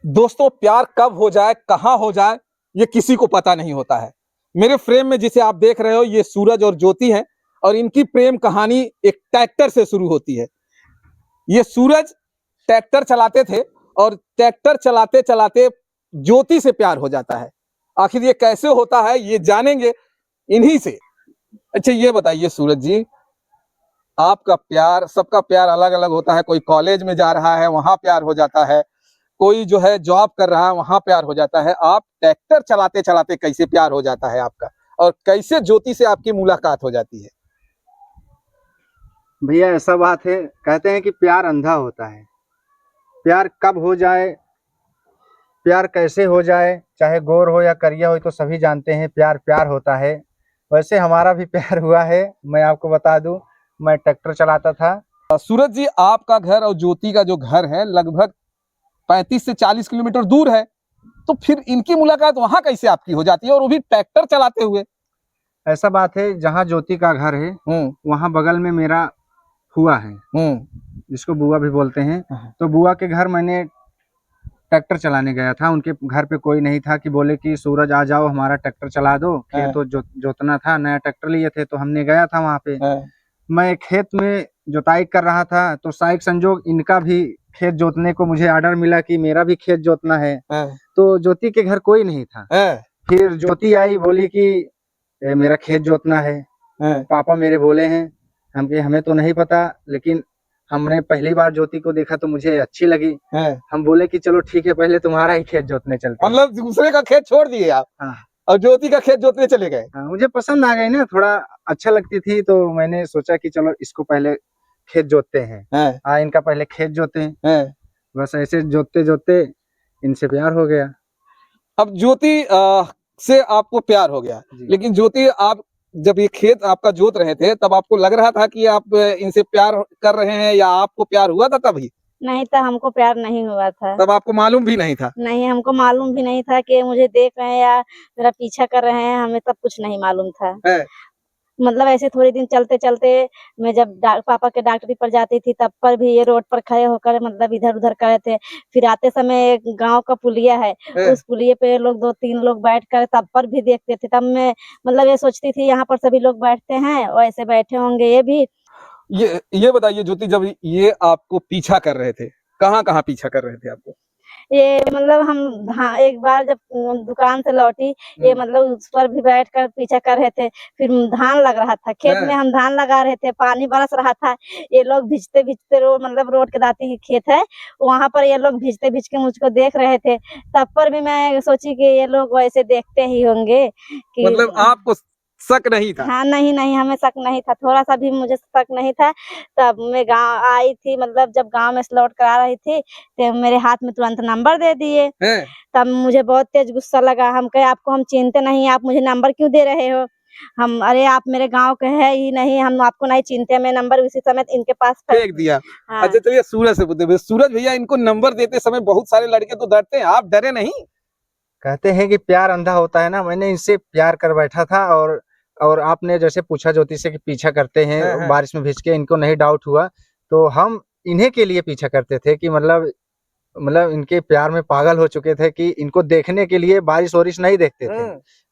दोस्तों, प्यार कब हो जाए, कहाँ हो जाए, ये किसी को पता नहीं होता है। मेरे फ्रेम में जिसे आप देख रहे हो, ये सूरज और ज्योति हैं और इनकी प्रेम कहानी एक ट्रैक्टर से शुरू होती है। ये सूरज ट्रैक्टर चलाते थे और ट्रैक्टर चलाते चलाते ज्योति से प्यार हो जाता है। आखिर ये कैसे होता है, ये जानेंगे इन्हीं से। अच्छा, ये बताइए सूरज जी, आपका प्यार, सबका प्यार अलग अलग होता है। कोई कॉलेज में जा रहा है, वहां प्यार हो जाता है। कोई जो है जॉब कर रहा है, वहां प्यार हो जाता है। आप ट्रैक्टर चलाते चलाते कैसे प्यार हो जाता है आपका, और कैसे ज्योति से आपकी मुलाकात हो जाती है? भैया ऐसा बात है, कहते हैं कि प्यार अंधा होता है। प्यार कब हो जाए, प्यार कैसे हो जाए, चाहे गोर हो या करिया हो, तो सभी जानते हैं प्यार प्यार होता है। वैसे हमारा भी प्यार हुआ है। मैं आपको बता दूं, मैं ट्रैक्टर चलाता था। सूरज जी, आपका घर और ज्योति का जो घर है लगभग 35 से 40 किलोमीटर दूर है, तो फिर इनकी मुलाकात वहां कैसे आपकी हो जाती है, और वो भी ट्रैक्टर चलाते हुए? ऐसा बात है, जहाँ ज्योति का घर है वहाँ बगल में मेरा हुआ है, जिसको बुआ भी बोलते हैं। तो बुआ के घर मैंने ट्रैक्टर चलाने गया था। उनके घर पे कोई नहीं था कि बोले कि सूरज आ जाओ हमारा ट्रैक्टर चला दो। खेत तो जोतना था, नया ट्रैक्टर लिए थे, तो हमने गया था वहाँ पे। मैं खेत में जोताई कर रहा था, तो साइक संजोग इनका भी खेत जोतने को मुझे ऑर्डर मिला कि मेरा भी खेत जोतना है। तो ज्योति के घर कोई नहीं था। फिर ज्योति आई, बोली कि मेरा खेत जोतना है। पापा मेरे बोले हैं। हमें तो नहीं पता, लेकिन हमने पहली बार ज्योति को देखा तो मुझे अच्छी लगी। हम बोले कि चलो ठीक है, पहले तुम्हारा ही खेत जोतने चलते हैं। मतलब दूसरे का खेत छोड़ दिए आप? हाँ। और ज्योति का खेत जोतने चले गए? हाँ, मुझे पसंद आ गई ना, थोड़ा अच्छा लगती थी, तो मैंने सोचा कि चलो इसको पहले खेत जोतते हैं। इनका पहले खेत जोते हैं। बस ऐसे जोतते जोतते इनसे प्यार हो गया। अब ज्योति से आपको प्यार हो गया, लेकिन ज्योति, आप जब ये खेत आपका जोत रहे थे, तब आपको लग रहा था कि आप इनसे प्यार कर रहे हैं, या आपको प्यार हुआ था तभी? नहीं था, हमको प्यार नहीं हुआ था। तब आपको मालूम भी नहीं था? नहीं, हमको मालूम भी नहीं था कि मुझे देख रहे हैं या मेरा पीछा कर रहे हैं। हमें तब कुछ नहीं मालूम था। मतलब ऐसे थोड़े दिन चलते चलते मैं जब पापा के डॉक्टरी पर जाती थी, तब पर भी ये रोड पर खड़े होकर मतलब इधर उधर करे थे। फिर आते समय एक गांव का पुलिया है, उस पुलिये पे लोग 2-3 लोग बैठ कर तब पर भी देखते थे। तब मैं मतलब ये सोचती थी यहाँ पर सभी लोग बैठते हैं, वैसे बैठे होंगे ये भी। ये बताइए ज्योति, जब ये आपको पीछा कर रहे थे, कहाँ कहाँ पीछा कर रहे थे आपको? ये मतलब हम एक बार जब दुकान से लौटी, ये मतलब उस पर भी बैठ कर पीछा कर रहे थे। फिर धान लग रहा था खेत में, हम धान लगा रहे थे, पानी बरस रहा था। ये लोग भिजते भिजते मतलब रोड के दाती की खेत है, वहाँ पर ये लोग भिजते भिज के मुझको देख रहे थे। तब पर भी मैं सोची कि ये लोग वैसे देखते ही होंगे कि मतलब आपको शक नहीं था? हाँ, नहीं नहीं, हमें शक नहीं था, थोड़ा सा भी मुझे शक नहीं था। तब मैं गांव आई थी, मतलब जब गांव में से लौट कर आ रही थी, तो मेरे हाथ में तुरंत नंबर दे दिए। तब मुझे बहुत तेज गुस्सा लगा। हम कहे आपको हम चिनते नहीं, आप मुझे नंबर क्यों दे रहे हो? हम अरे आप मेरे गांव के है ही नहीं, हम आपको नहीं चिनते। मैं नंबर उसी समय इनके पास फेंक दिया। हाँ। अच्छा चलिए, सूरज से पूछते हैं। सूरज भैया, इनको नंबर देते समय बहुत सारे लड़के तो डरते हैं, आप डरे नहीं? कहते हैं कि प्यार अंधा होता है ना। मैंने इनसे प्यार कर बैठा था, और आपने जैसे पूछा ज्योति से कि पीछा करते हैं बारिश में भीज के, इनको नहीं डाउट हुआ। तो हम इन्हीं के लिए पीछा करते थे कि मतलब इनके प्यार में पागल हो चुके थे कि इनको देखने के लिए बारिश वारिश नहीं देखते थे।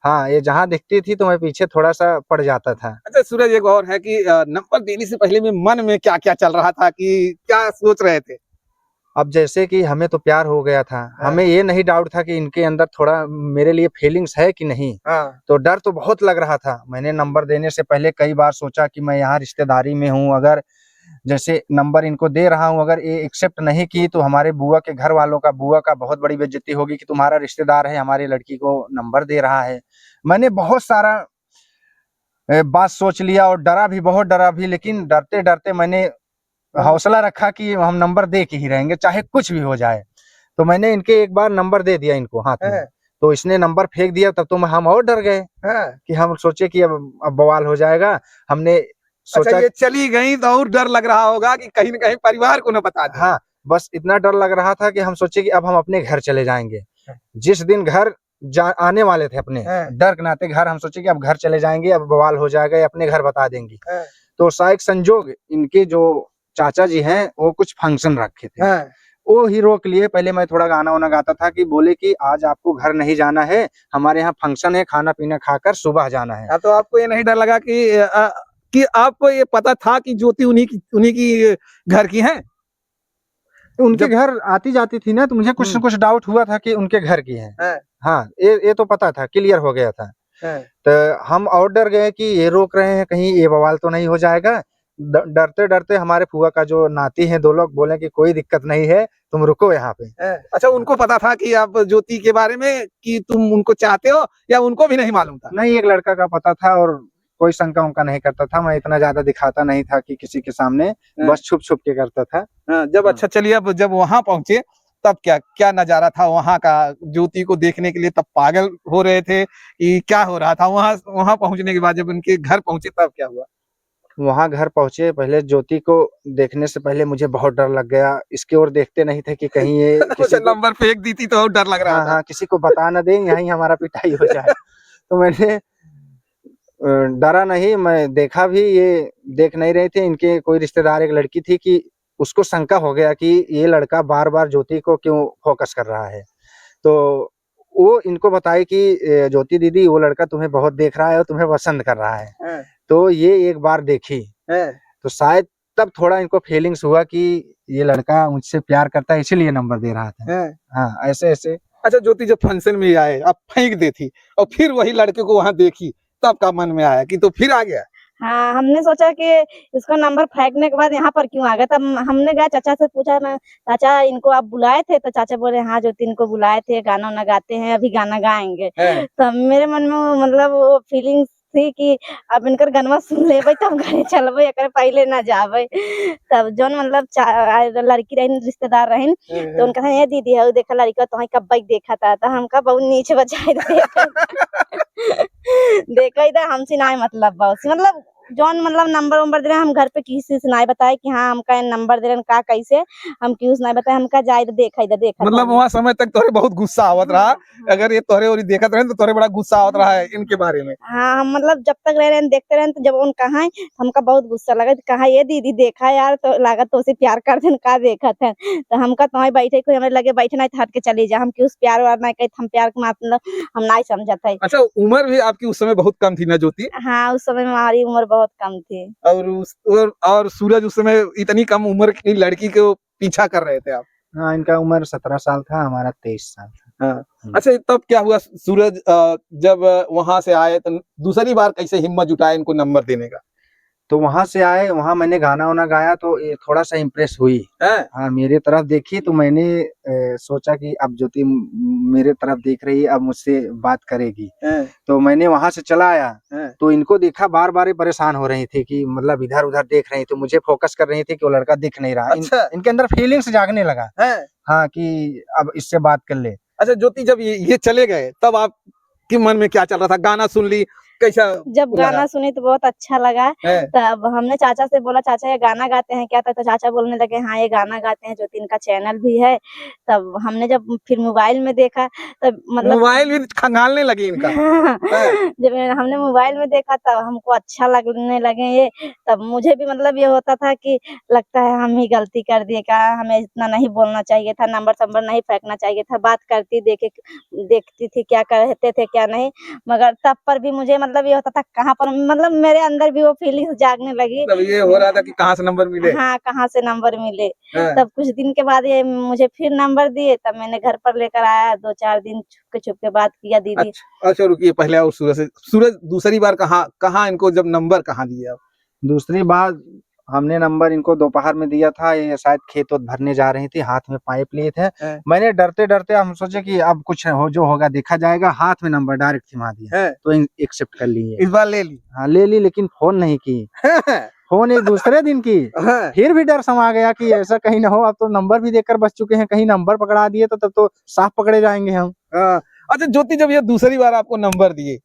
हाँ, ये जहाँ दिखती थी तो मैं पीछे थोड़ा सा पड़ जाता था। अच्छा सूरज, एक और है कि नंबर देने से पहले में मन में क्या क्या चल रहा था, कि क्या सोच रहे थे? अब जैसे कि हमें तो प्यार हो गया था, हमें ये नहीं डाउट था कि इनके अंदर थोड़ा मेरे लिए फीलिंग्स है कि नहीं। तो डर तो बहुत लग रहा था। मैंने नंबर देने से पहले कई बार सोचा कि मैं यहाँ रिश्तेदारी में हूँ, अगर जैसे नंबर इनको दे रहा हूँ, अगर ये एक्सेप्ट नहीं की तो हमारे बुआ के घर वालों का, बुआ का बहुत बड़ी बेइज्जती होगी कि तुम्हारा रिश्तेदार है हमारी लड़की को नंबर दे रहा है। मैंने बहुत सारा बात सोच लिया और डरा भी, बहुत डरा भी, लेकिन डरते डरते मैंने हौसला रखा कि हम नंबर दे के ही रहेंगे, चाहे कुछ भी हो जाए। तो मैंने इनके एक बार नंबर दे दिया इनको हाथ में, तो इसने नंबर फेंक दिया। तब तो हम और डर गए कि हम सोचे कि अब बवाल हो जाएगा। हमने सोचा अच्छा, ये चली गई तो और डर लग रहा होगा कि कहीं न कहीं परिवार को न बता दें। हाँ, बस इतना डर लग रहा था कि हम सोचे कि अब हम अपने घर चले जाएंगे। जिस दिन घर आने वाले थे अपने, डर के नाते घर, हम सोचे कि अब घर चले जाएंगे, अब बवाल हो जाएगा, अपने घर बता देंगी। तो शायद संजोग इनके जो चाचा जी हैं वो कुछ फंक्शन रखे थे, वो ही रोक लिए। पहले मैं थोड़ा गाना वाना गाता था कि बोले कि आज आपको घर नहीं जाना है, हमारे यहाँ फंक्शन है, खाना पीना खाकर सुबह जाना है। तो आपको ये नहीं डर लगा कि आपको ये पता था कि ज्योति उन्हीं की घर की है? उनके घर आती जाती थी ना, तो मुझे कुछ न कुछ डाउट हुआ था कि उनके घर की है। हाँ, ये तो पता था, क्लियर हो गया था। तो हम और डर गए कि ये रोक रहे हैं, कहीं ये बवाल तो नहीं हो जाएगा। डरते डरते हमारे फुआ का जो नाती है, 2 लोग बोले कि कोई दिक्कत नहीं है, तुम रुको यहाँ पे। अच्छा, उनको पता था कि आप ज्योति के बारे में कि तुम उनको चाहते हो, या उनको भी नहीं मालूम था? नहीं, एक लड़का का पता था और कोई शंका उनका नहीं करता था। मैं इतना ज्यादा दिखाता नहीं था कि किसी के सामने, बस छुप छुप के करता था। जब अच्छा चलिए, अब जब वहां पहुंचे तब क्या नजारा था वहां का? ज्योति को देखने के लिए तब पागल हो रहे थे कि क्या हो रहा था? वहां पहुंचने के बाद जब उनके घर पहुंचे तब क्या हुआ? वहां घर पहुंचे, पहले ज्योति को देखने से पहले मुझे बहुत डर लग गया। इसकी ओर देखते नहीं थे कि कहीं ये किसी नंबर फेंक दी थी तो डर लग रहा था। हाँ, किसी को बता न दें, यहीं हमारा पिटाई हो जाए। तो मैंने डरा नहीं, मैं देखा भी, ये देख नहीं रहे थे। इनके कोई रिश्तेदार एक लड़की थी कि उसको शंका हो गया कि ये लड़का बार बार ज्योति को क्यों फोकस कर रहा है। तो वो इनको बताई कि ज्योति दीदी, वो लड़का तुम्हें बहुत देख रहा है और तुम्हें पसंद कर रहा है। तो ये एक बार देखी, तो शायद तब थोड़ा इनको फीलिंग्स हुआ कि ये लड़का मुझसे प्यार करता है, इसीलिए नंबर दे रहा था। हाँ, ऐसे ऐसे। अच्छा, ज्योति जब फंक्शन में आए, आप फेंक देती और फिर वही लड़के को वहां देखी, तब का मन में आया कि तो फिर आ गया? हाँ, हमने सोचा कि इसका नंबर फेंकने के बाद यहाँ पर क्यों आ गया। तब हमने गया चाचा से पूछा, मैं चाचा इनको आप बुलाए थे? तो चाचा बोले हाँ ज्योति इनको बुलाए थे, गाना वाना गाते हैं, अभी गाना गाएंगे। तो मेरे मन में मतलब वो फीलिंग्स थी कि अब इनकर गनवा सुन लेबै तब घरे चलबै, एकरे पहले ना जाबै। तब जौन मतलब लड़की रही रिश्तेदार रही, तो उनका कहा ये दीदी है देखा लड़का तो कब देखा था। तो हमका बहुत नीचे बचाए देखा इधर हमसे ना मतलब बहुत मतलब जौन मतलब नंबर वंबर दे रहे हम घर पे किसी से ना बताए कि हाँ हमका नंबर दे रहे का कैसे, हम क्यों ना बताए, हमका जाए देखा इधर देखा। मतलब वहाँ समय तक तोरे बहुत गुस्सा आवत रहा। अगर ये तोरे और देखत रहे तो तोरे बड़ा गुस्सा आवत रहा है इनके बारे में। हाँ, हम मतलब जब तक रह रहे देखते रहे, तो जब उन कहा हमका बहुत गुस्सा लगा, कहा ये दीदी देखा यार, तो लागत तो उसे प्यार करते का देखा था। तो हमका तुम्हारे बैठे कोई हमें लगे बैठे नहीं हट के चली जा, हम क्यों प्यार वार नहीं कहते, हम प्यार के मतलब हम नहीं समझा था। अच्छा, उम्र भी आपकी उस समय बहुत कम थी ना ज्योति? हाँ, उस समय हमारी उम्र बहुत कम थी। और सूरज उस समय इतनी कम उम्र की लड़की को पीछा कर रहे थे आप? हाँ, इनका उम्र 17 साल था, हमारा 23 साल था। हाँ। अच्छा, तब क्या हुआ सूरज जब वहां से आए तो दूसरी बार कैसे हिम्मत जुटाए इनको नंबर देने का? तो वहां से आए, वहां मैंने गाना वाना गाया तो ये थोड़ा सा इम्प्रेस हुई। हाँ, मेरे तरफ देखी तो मैंने सोचा कि अब ज्योति मेरे तरफ देख रही है, अब मुझसे बात करेगी। तो मैंने वहां से चला आया, तो इनको देखा बार बार परेशान हो रही थी कि मतलब इधर उधर देख रही थी, मुझे फोकस कर रही थी कि वो लड़का दिख नहीं रहा। अच्छा। इनके अंदर फीलिंग्स जागने लगा। हाँ, कि अब इससे बात कर ले। अच्छा ज्योति, जब ये चले गए तब आप के मन में क्या चल रहा था? गाना सुन ली, कैसा? जब गाना सुनी तो बहुत अच्छा लगा। तब हमने चाचा से बोला चाचा ये गाना गाते हैं क्या? तो चाचा बोलने लगे हाँ ये गाना गाते हैं, ज्योति इनका चैनल भी है। तब हमने जब फिर मोबाइल में देखा, तब मतलब मोबाइल भी खंगालने लगी इनका। जब हमने मोबाइल में देखा तब हमको अच्छा लगने लगे ये। तब मुझे भी मतलब ये होता था कि लगता है हम ही गलती कर दिए, क्या हमें इतना नहीं बोलना चाहिए था, नंबर संबर नहीं फेंकना चाहिए था। बात करती देखती थी क्या कहते थे क्या नहीं, मगर तब पर भी मुझे मतलब ये होता था कहाँ पर मतलब मेरे अंदर भी वो फीलिंग्स जागने लगी। तब ये हो रहा था कि कहाँ से नंबर मिले। हाँ, कहाँ से नंबर मिले। तब कुछ दिन के बाद ये मुझे फिर नंबर दिए, तब मैंने घर पर लेकर आया, 2-4 दिन छुप के बात किया दीदी। अच्छा रुकिए, पहले और सूरज दूसरी बार कहाँ इनको जब नंबर कहाँ दिए आप? दूसरी बार हमने नंबर इनको दोपहर में दिया था, ये शायद खेत भरने जा रही थी, हाथ में पाइप लिए थे। मैंने डरते डरते हम सोचे कि अब कुछ जो होगा देखा जाएगा, हाथ में नंबर डायरेक्ट थमा दिया। तो एक्सेप्ट कर लिए, इस बार ले ली। हाँ, ले ली, लेकिन फोन नहीं की। फोन एक दूसरे दिन की। फिर भी डर समा गया कि ऐसा कहीं ना हो, अब तो नंबर भी देकर बच चुके हैं, कहीं नंबर पकड़ा दिए तो तब तो साफ पकड़े जाएंगे हम। अच्छा ज्योति, जब ये दूसरी बार आपको नंबर दिए,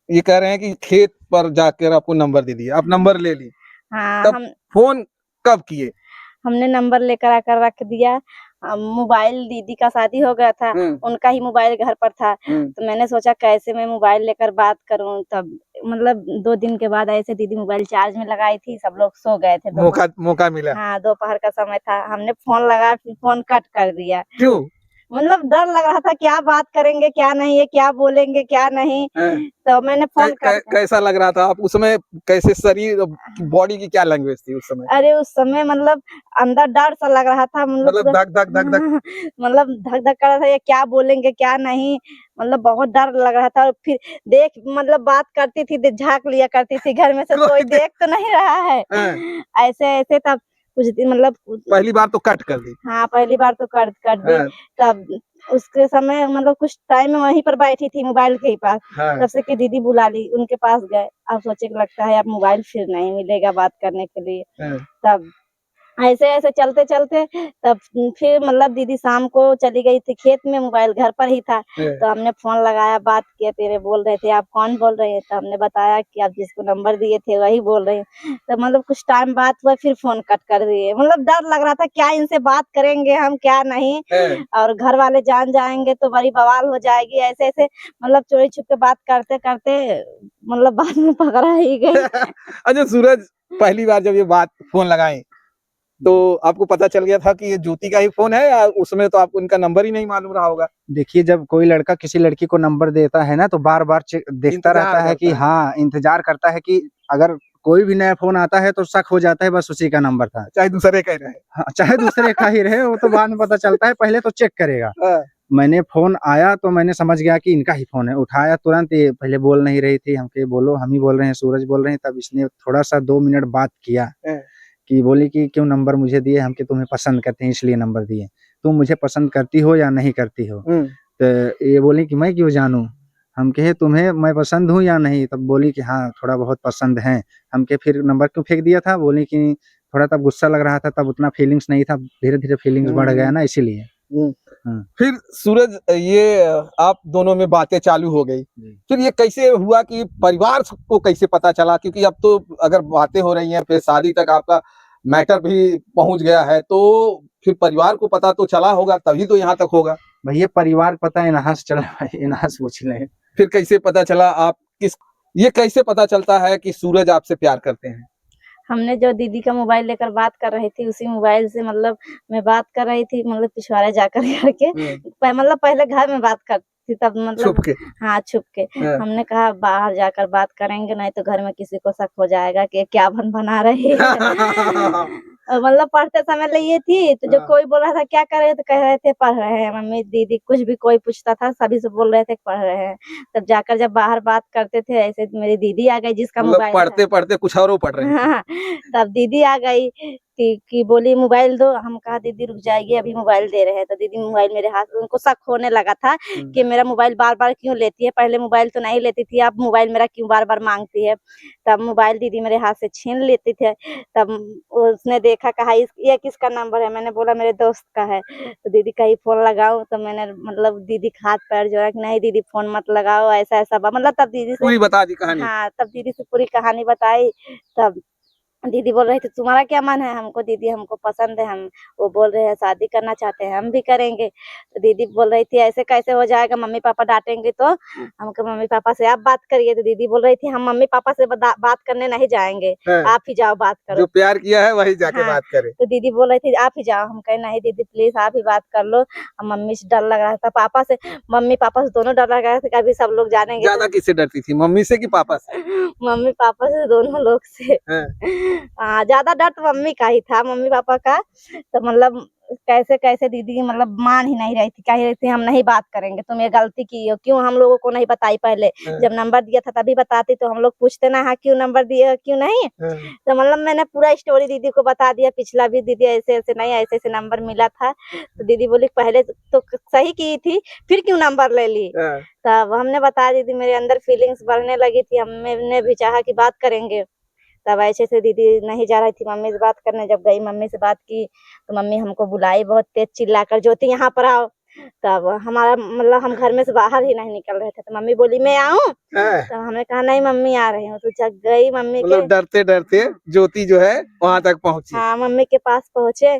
ये कह रहे हैं कि खेत पर जाकर आपको नंबर दे दिया, आप नंबर ले ली। हाँ, तब फोन कब किए? हमने नंबर लेकर आकर रख दिया मोबाइल दीदी का शादी हो गया था, उनका ही मोबाइल घर पर था। तो मैंने सोचा कैसे मैं मोबाइल लेकर बात करूं, तब मतलब 2 दिन के बाद ऐसे दीदी मोबाइल चार्ज में लगाई थी, सब लोग सो गए थे। मौका मिला। हाँ, दोपहर का समय था, हमने फोन लगाया, फिर फोन कट कर दिया। क्यों? मतलब डर लग रहा था, क्या बात करेंगे क्या नहीं है, क्या बोलेंगे क्या नहीं। तो मैंने फोन कैसा लग रहा था आप उस समय? कैसे शरीर बॉडी की क्या लैंग्वेज थी उस समय? अरे उस समय मतलब अंदर डर सा लग रहा था, मतलब धक धक धक धक मतलब धक धक कर रहा था, ये क्या बोलेंगे क्या नहीं, मतलब बहुत डर लग रहा था। और फिर मतलब बात करती थी, झाँक लिया करती थी घर में से, कोई देख तो नहीं रहा है। ऐसे ऐसे तब कुछ दिन मतलब पहली बार तो कट कर दी। हाँ, पहली बार तो कर दी। तब उसके समय मतलब कुछ टाइम में वहीं पर बैठी थी मोबाइल के ही पास, तब से कि दीदी बुला ली, उनके पास गए। अब सोचे कि लगता है अब मोबाइल फिर नहीं मिलेगा बात करने के लिए। तब ऐसे ऐसे चलते चलते तब फिर मतलब दीदी शाम को चली गई थी खेत में, मोबाइल घर पर ही था। तो हमने फोन लगाया, बात किया, तेरे बोल रहे थे आप कौन बोल रहे हैं, तो हमने बताया कि आप जिसको नंबर दिए थे वही बोल रहे हैं। तो मतलब कुछ टाइम बात हुआ, फिर फोन कट कर दिए। मतलब डर लग रहा था, क्या इनसे बात करेंगे हम क्या नहीं, और घर वाले जान जाएंगे तो बड़ी बवाल हो जाएगी। ऐसे ऐसे मतलब चोरी छुप के बात करते करते मतलब बाद में पकड़ा ही गए। अच्छा सूरज, पहली बार जब ये बात फोन लगाए तो आपको पता चल गया था कि ये ज्योति का ही फोन है, या उसमें तो आपको इनका नंबर ही नहीं मालूम रहा होगा? देखिए, जब कोई लड़का किसी लड़की को नंबर देता है ना, तो बार बार देखता रहता है कि हाँ, इंतजार करता है कि अगर कोई भी नया फोन आता है तो शक हो जाता है बस उसी का नंबर था, चाहे दूसरे का ही रहे। हाँ, चाहे दूसरे का ही रहे, वो तो बाद में पता चलता है, पहले तो चेक करेगा। मैंने फोन आया तो मैंने समझ गया कि इनका ही फोन है, उठाया तुरंत। ये पहले बोल नहीं रही थी, हम कहे बोलो, हम ही बोल रहे हैं, सूरज बोल रहे हैं। तब इसने थोड़ा सा 2 मिनट बात किया, कि बोली कि क्यों नंबर मुझे दिए, हम कि तुम्हें पसंद करते हैं इसलिए नंबर दिए, तुम मुझे पसंद करती हो या नहीं करती हो? तो ये बोली कि मैं क्यों जानूं, हम कहे तुम्हें मैं पसंद हूँ या नहीं? तब बोली कि हाँ थोड़ा बहुत पसंद है। हम के फिर नंबर क्यों फेंक दिया था? बोली कि थोड़ा तब गुस्सा लग रहा था, तब उतना फीलिंग्स नहीं था, धीरे धीरे फीलिंग्स बढ़ गया ना, इसीलिए। फिर सूरज, ये आप दोनों में बातें चालू हो गई, फिर ये कैसे हुआ कि परिवार को कैसे पता चला? क्योंकि अब तो अगर बातें हो रही हैं, फिर शादी तक आपका मैटर भी पहुंच गया है, तो फिर परिवार को पता तो चला होगा, तभी तो यहाँ तक होगा। भैया परिवार पता है इनहास चला, इनहास पूछ ले। फिर कैसे पता चला आप ये कैसे पता चलता है कि सूरज आपसे प्यार करते हैं? हमने जो दीदी का मोबाइल लेकर बात कर रही थी, उसी मोबाइल से मतलब मैं बात कर रही थी, मतलब पिछवाड़े जाकर करके, मतलब पहले घर में बात करती थी, तब मतलब छुप के। हाँ, छुप के। हमने कहा बाहर जाकर बात करेंगे, नहीं तो घर में किसी को शक हो जाएगा कि क्या बना रही है। और मतलब पढ़ते समय लिए थी, तो जो कोई बोल रहा था क्या कर रहे थे, तो कह रहे थे पढ़ रहे हैं मम्मी दीदी, कुछ भी कोई पूछता था सभी से बोल रहे थे पढ़ रहे हैं। तब जाकर जब बाहर बात करते थे, ऐसे मेरी दीदी आ गई जिसका मतलब मोबाइल पढ़ते पढ़ते कुछ और पढ़ रहे हैं। तब दीदी आ गई कि बोली मोबाइल दो। हम कहा दीदी रुक जाइए, अभी मोबाइल दे रहे हैं। तो दीदी मोबाइल मेरे हाथ, उनको शक होने लगा था कि मेरा मोबाइल बार बार क्यों लेती है, पहले मोबाइल तो नहीं लेती थी, अब मोबाइल मेरा क्यों बार बार मांगती है। तब मोबाइल दीदी मेरे हाथ से छीन लेते थे। तब उसने देखा, कहा ये किसका नंबर है? मैंने बोला मेरे दोस्त का है। तो दीदी कहीं फोन लगाऊं, तो मैंने मतलब दीदी का हाथ पैर जोड़ा कि नहीं दीदी फोन मत लगाओ, ऐसा ऐसा मतलब तब दीदी से पूरी बता दी कहानी। हाँ, तब दीदी से पूरी कहानी बताई। तब दीदी बोल रही थी तुम्हारा क्या मन है? हमको दीदी हमको पसंद है, हम वो बोल रहे हैं शादी करना चाहते हैं, हम भी करेंगे। तो दीदी बोल रही थी ऐसे कैसे हो जाएगा, मम्मी पापा डांटेंगे। तो हमको मम्मी पापा से आप बात करिए। तो दीदी बोल रही थी हम मम्मी पापा से बात करने नहीं जाएंगे, आप ही जाओ बात करो, जो प्यार किया है वही जाके हाँ। बात करे। तो दीदी बोल रही थी आप ही जाओ। हम कहे नहीं दीदी प्लीज आप ही बात कर लो, मम्मी से डर लग रहा था, पापा से, मम्मी पापा से दोनों डर लग रहा था कि अभी सब लोग जानेंगे। ज्यादा किससे डरती थी, मम्मी से कि पापा से? मम्मी पापा से, दोनों लोग से। हाँ, ज्यादा डर तो मम्मी का ही था, मम्मी पापा का। तो मतलब कैसे कैसे दीदी मतलब मान ही नहीं रही थी, कह रही थी हम नहीं बात करेंगे, तुम ये गलती की हो, क्यों हम लोगों को नहीं बताई पहले? जब नंबर दिया था तभी बताती तो हम लोग पूछते ना, हाँ क्यों नंबर दिए क्यों नहीं। तो मतलब मैंने पूरा स्टोरी दीदी को बता दिया, पिछला भी दीदी ऐसे ऐसे नहीं, ऐसे ऐसे नंबर मिला था। तो दीदी बोली पहले तो सही की थी, फिर क्यों नंबर ले ली? तब हमने बता दी थी, मेरे अंदर फीलिंग्स बढ़ने लगी थी, हमने भी चाहा कि बात करेंगे। तब ऐसे से दीदी नहीं जा रही थी मम्मी से बात करने। जब गई मम्मी से बात की तो मम्मी हमको बुलाई बहुत तेज चिल्लाकर, ज्योति यहाँ पर आओ। तब हमारा मतलब हम घर में से बाहर ही नहीं निकल रहे थे, तो मम्मी बोली मैं आऊं, तो हमने कहा नहीं मम्मी आ रही हूँ, तो जग गई मम्मी के। मतलब डरते डरते ज्योति जो है वहां तक पहुंची। हाँ मम्मी के पास पहुंचे।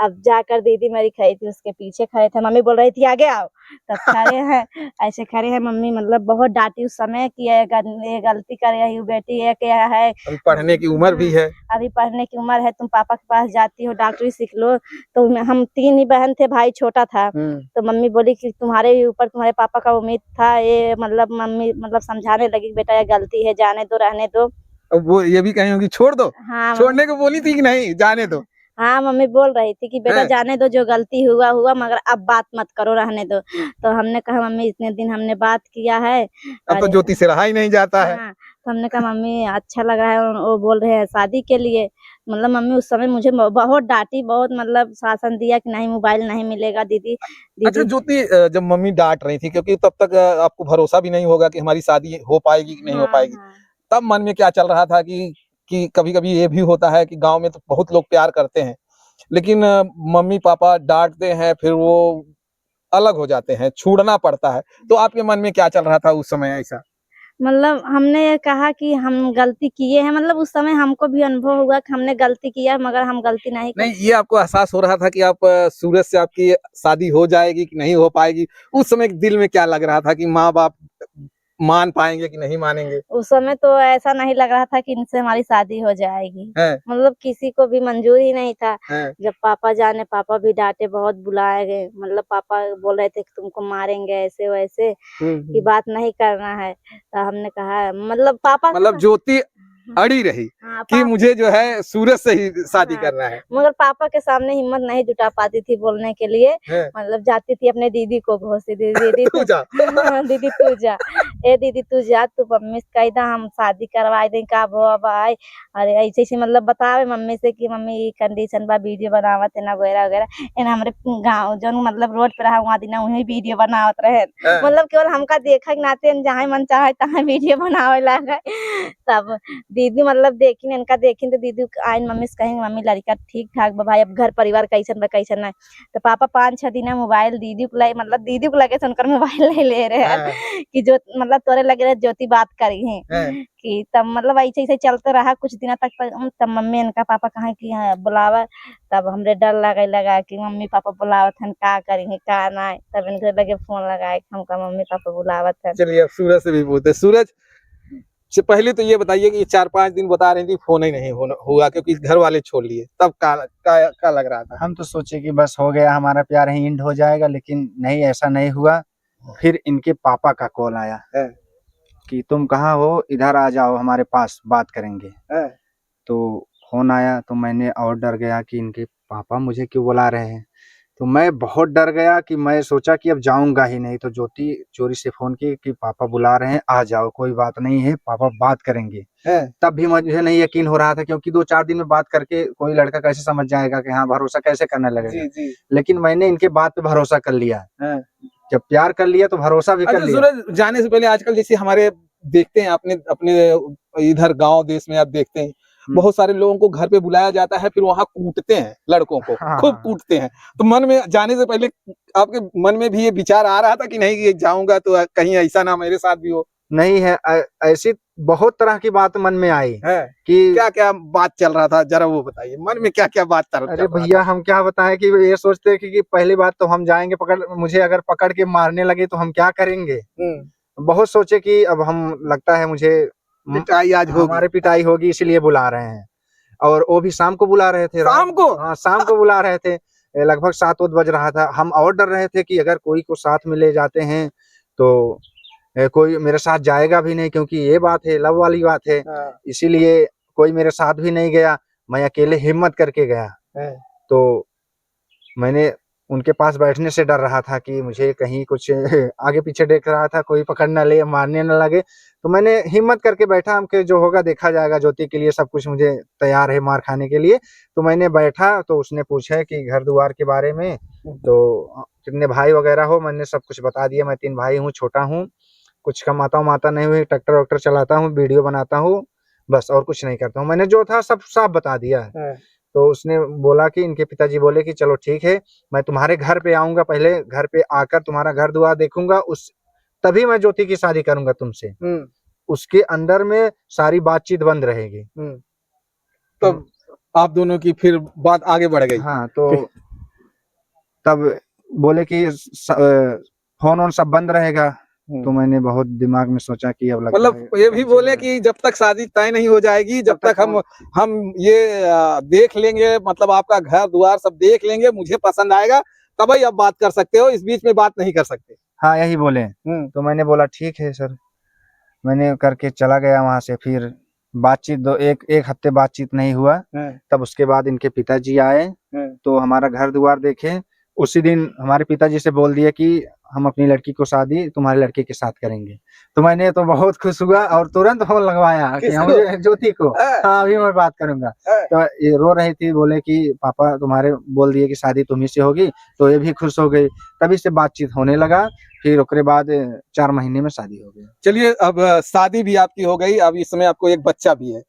अब जाकर दीदी मेरी खड़ी थी, उसके पीछे खड़े थे, मम्मी बोल रही थी आगे आओ, तब खड़े हैं ऐसे खड़े हैं। मम्मी मतलब बहुत डांटी उस समय कि ये गलती कर रही हो बेटी, ये क्या है, अभी पढ़ने की उम्र भी है। अभी पढ़ने की उम्र है, तुम पापा के पास जाती हो डॉक्टरी सीख लो। तो हम 3 ही बहन थे, भाई छोटा था। तो मम्मी बोली कि तुम्हारे ही ऊपर तुम्हारे पापा का उम्मीद था, ये मतलब मम्मी मतलब समझाने लगी बेटा ये गलती है, जाने दो रहने दो। अब वो ये भी कहीं होगी छोड़ दो, हाँ छोड़ने को बोली थी कि नहीं जाने दो। हाँ मम्मी बोल रही थी कि बेटा हैं? जाने दो, जो गलती हुआ हुआ, मगर अब बात मत करो, रहने दो। तो हमने कहा मम्मी इतने दिन हमने बात किया है, अब तो ज्योति से रहा ही नहीं जाता है। हाँ, तो हमने कहा मम्मी अच्छा लग रहा है, वो बोल रहे हैं शादी के लिए। मतलब मम्मी उस समय मुझे बहुत डांटी, बहुत मतलब शासन दिया कि नहीं मोबाइल नहीं मिलेगा दीदी। अच्छा ज्योति, जब मम्मी डांट रही थी, क्योंकि तब तक आपको भरोसा भी नहीं होगा कि हमारी शादी हो पाएगी कि नहीं हो हाँ, पाएगी, हाँ। तब मन में क्या चल रहा था कि कभी-कभी ये भी होता है कि गांव में तो बहुत लोग प्यार करते हैं, लेकिन मम्मी पापा डांटते हैं, फिर वो अलग हो जाते हैं, छोड़ना पड़ता है। तो आपके मन में क्या चल रहा था उस समय ऐसा? मतलब हमने ये कहा कि हम गलती किए हैं, मतलब उस समय हमको भी अनुभव हुआ कि हमने गलती किया है, मगर हम गलती नहीं नहीं, ये आपको एहसास हो रहा था कि आप सूरज से आपकी शादी हो जाएगी कि नहीं हो पाएगी? उस समय दिल में क्या लग रहा था कि माँ-बाप मान पाएँगे कि नहीं मानेंगे? उस समय तो ऐसा नहीं लग रहा था कि इनसे हमारी शादी हो जाएगी। हैं? मतलब किसी को भी मंजूर ही नहीं था। हैं? जब पापा जाने, पापा भी डांटे, बहुत बुलाए गए, मतलब पापा बोल रहे थे कि तुमको मारेंगे ऐसे वैसे, कि बात नहीं करना है। तो हमने कहा मतलब पापा मतलब ज्योति अड़ी रही हाँ, कि मुझे जो है सूरज से ही शादी हाँ, करना है। मगर पापा के सामने हिम्मत नहीं जुटा पाती थी बोलने के लिए। हैं? मतलब जाती थी अपने दीदी को घोषी, दीदी तू जा। दीदी तू जा, ए दीदी तू जा, तू मम्मी से कही दा हम शादी करवाए दें का भो अब आए। अरे ऐसे ऐसे मतलब बतावे मम्मी से कि मम्मी ई कंडीशन बा, वीडियो बनावत है ना वगैरह वगैरह। एन हमरे गाँव जौन मतलब रोड पे रहा वहाँ दिन वही वीडियो बनावत रहे। हैं? मतलब केवल हमका देखा के नाते जहाँ मन चाहे तहाँ वीडियो बनावे लगे। तब दीदी मतलब देखी इनका देखी तो दीदी आइन मम्मी से कहेंगे मम्मी लड़का ठीक ठाक बा भाई, अब घर परिवार कैसन बा कैसन नहीं। तो पापा 5-6 दिन मोबाइल दीदी को लगे, मतलब दीदी को लगे सुनकर मोबाइल नहीं ले रहे हैं कि जो मतलब तोरे लगे रहे ज्योति बात करी है कि तब मतलब ऐसे ऐसे चलते रहा कुछ दिन तक। तब मम्मी इनका पापा कहा कि हाँ बुलावा, तब हमरे डर लगे लगा कि मम्मी पापा बुलावत हन का करी का ना। तब इनके लगे फोन लगाए हमका मम्मी पापा बुलावत हन। चलिए अब सूरज से भी पूछते। सूरज से पहले तो ये बताइए कि 4-5 दिन बता रही थी फोन ही नहीं हुआ क्योंकि घर वाले छोड़ लिए, तब क्या लग रहा था? हम तो सोचे कि बस हो गया हमारा प्यार यहीं एंड हो जाएगा, लेकिन नहीं, ऐसा नहीं हुआ। फिर इनके पापा का कॉल आया कि तुम कहाँ हो, इधर आ जाओ हमारे पास बात करेंगे। तो फोन आया तो मैंने और डर गया कि इनके पापा मुझे क्यों बुला रहे हैं। तो मैं बहुत डर गया कि मैं सोचा कि अब जाऊंगा ही नहीं। तो ज्योति चोरी से फोन की कि पापा बुला रहे हैं, आ जाओ, कोई बात नहीं है, पापा बात करेंगे। तब भी मुझे नहीं यकीन हो रहा था, क्योंकि 2-4 दिन में बात करके कोई लड़का कैसे समझ जाएगा कि हाँ भरोसा कैसे करने लगेगा। जी। लेकिन मैंने इनके बात पे भरोसा कर लिया। जब प्यार कर लिया तो भरोसा भी कर अच्छा लिया। सूरज, जाने से पहले आजकल जैसे हमारे देखते हैं अपने अपने इधर गांव देश में आप देखते हैं बहुत सारे लोगों को घर पे बुलाया जाता है, फिर वहां कूटते हैं लड़कों को, खूब कूटते हैं। तो मन में जाने से पहले आपके मन में भी ये विचार आ रहा था कि नहीं कि जाऊंगा तो कहीं ऐसा ना मेरे साथ भी हो? नहीं है, ऐसी बहुत तरह की बात मन में आई है कि क्या क्या बात चल रहा था, जरा वो बताइए मन में क्या क्या बात चल रहा था? अरे भैया हम क्या बताएं कि ये सोचते हैं कि पहली बात तो हम जाएंगे मुझे अगर पकड़ के मारने लगे तो हम क्या करेंगे। बहुत सोचे कि अब हम लगता है मुझे पिटाई आज होगी, हमारे पिटाई होगी, इसलिए बुला रहे हैं। और वो भी शाम को बुला रहे थे, शाम को? हाँ शाम को बुला रहे थे, लगभग 7 बज रहा था। हम और डर रहे थे कि अगर कोई को साथ में ले जाते हैं तो कोई मेरे साथ जाएगा भी नहीं, क्योंकि ये बात है, लव वाली बात है। इसीलिए कोई मेरे साथ भी नहीं गया, मैं अकेले हिम्मत करके गया। तो मैंने उनके पास बैठने से डर रहा था कि मुझे कहीं कुछ आगे पीछे देख रहा था, कोई पकड़ न ले, मारने न लगे। तो मैंने हिम्मत करके बैठा, हमके जो होगा देखा जाएगा, ज्योति के लिए सब कुछ मुझे तैयार है मार खाने के लिए। तो मैंने बैठा तो उसने पूछा कि घर द्वार के बारे में, तो कितने भाई वगैरह हो, मैंने सब कुछ बता दिया। मैं 3 भाई हूँ, छोटा हूँ, कुछ कमाता नहीं हुई, ट्रैक्टर वैक्टर चलाता हूँ, वीडियो बनाता हूँ, बस और कुछ नहीं करता हूँ। मैंने जो था सब साफ बता दिया है। तो उसने बोला कि इनके पिताजी बोले कि चलो ठीक है, मैं तुम्हारे घर पे आऊंगा, पहले घर पे आकर तुम्हारा घर द्वार देखूंगा, उस तभी मैं ज्योति की शादी करूंगा तुमसे। उसके अंदर में सारी बातचीत बंद रहेगी। तब आप दोनों की फिर बात आगे बढ़ गई। हाँ, तो तब बोले कि फोन ऑन सब बंद रहेगा। तो मैंने बहुत दिमाग में सोचा कि अब लगता मतलब ये भी बोले कि जब तक शादी तय नहीं हो जाएगी, जब तक हम ये देख लेंगे, मतलब आपका घर द्वार सब देख लेंगे, मुझे पसंद आएगा तभी आप बात कर सकते हो, इस बीच में बात नहीं कर सकते। हाँ, यही बोले। तो मैंने बोला ठीक है सर, मैंने करके चला गया वहां से। फिर बातचीत एक हफ्ते बातचीत नहीं हुआ। तब उसके बाद इनके पिताजी आए तो हमारा घर द्वार देखे। उसी दिन हमारे पिताजी से बोल दिए कि हम अपनी लड़की को शादी तुम्हारे लड़के के साथ करेंगे। तो मैंने तो बहुत खुश हुआ और तुरंत फोन लगवाया कि मुझे ज्योति को, हाँ अभी मैं बात करूंगा। तो ये रो रही थी, बोले कि पापा तुम्हारे बोल दिए कि शादी तुम्ही से होगी। तो ये भी खुश हो गई, तभी से बातचीत होने लगा। फिर उसके बाद 4 महीने में शादी हो गई। चलिए, अब शादी भी आपकी हो गई, अब इस समय आपको एक बच्चा भी है।